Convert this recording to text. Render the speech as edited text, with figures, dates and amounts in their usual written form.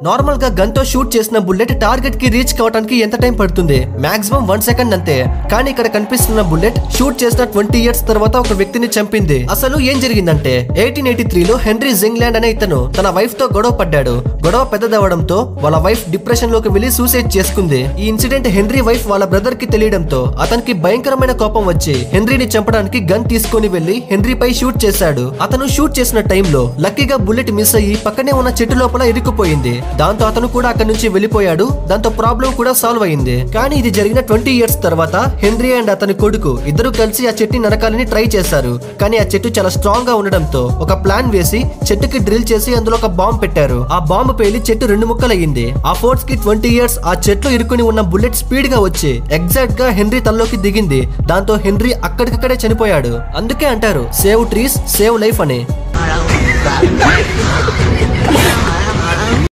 Normal గా gun తో shoot చేసిన బుల్లెట్ టార్గెట్ కి రీచ్ కావడానికి ఎంత టైం పడుతుంది? మాక్సిమం 1 సెకండ్ అంతే. కానీ ఇక్కడ కనిపిస్తున్న బుల్లెట్ షూట్ చేసిన 20 ఇయర్స్ తర్వాత ఒక వ్యక్తిని చంపింది. అసలు ఏం జరిగిందంటే 1883లో హెన్రీ జింగ్లాండ్ అనే ఇతను తన వైఫ్ తో గొడవ పడ్డాడు. గొడవ పెద్దదవడంతో వాళ్ళ వైఫ్ డిప్రెషన్ లోకి వెళ్లి సూసైడ్ చేసుకుంది. ఈ ఇన్సిడెంట్ హెన్రీ వైఫ్ వాళ్ళ బ్రదర్ కి తెలియడంతో అతనికి భయంకరమైన కోపం వచ్చి హెన్రీని చంపడానికి గన్ తీసుకొని వెళ్లి హెన్రీ పై షూట్ చేశాడు. అతను షూట్ చేసిన టైంలో లక్కీగా బుల్లెట్ మిస్ అయ్యి పక్కనే ఉన్న చెట్టు లోపల ఇరుక్కుపోయింది. దాంతో అతను కూడా అక్కడి నుంచి వెళ్లిపోయాడు. దాంతో ప్రాబ్లం కూడా సాల్వ్ అయింది. కానీ ఇది జరిగిన 20 ఇయర్స్ తర్వాత హెన్రీ అండ్ అతని కొడుకు ఇద్దరు కలిసి ఆ చెట్టుని నరకాలని ట్రై చేశారు. కానీ ఆ చెట్టు చాలా స్ట్రాంగ్ గా ఉండడంతో ఒక ప్లాన్ వేసి చెట్టుకి డ్రిల్ చేసి అందులో ఒక బాంబు పెట్టారు. ఆ బాంబు పేలి చెట్టు 2 ముక్కలయ్యింది. ఆ ఫోర్స్ కి 20 ఇయర్స్ ఆ చెట్లు ఇరుక్కుని ఉన్న బుల్లెట్ స్పీడ్ గా వచ్చి ఎగ్జాక్ట్ గా హెన్రీ తలలోకి దిగింది. దాంతో హెన్రీ అక్కడికక్కడే చనిపోయాడు. అందుకే అంటారు సేవ్ ట్రీస్ సేవ్ లైఫ్ అని.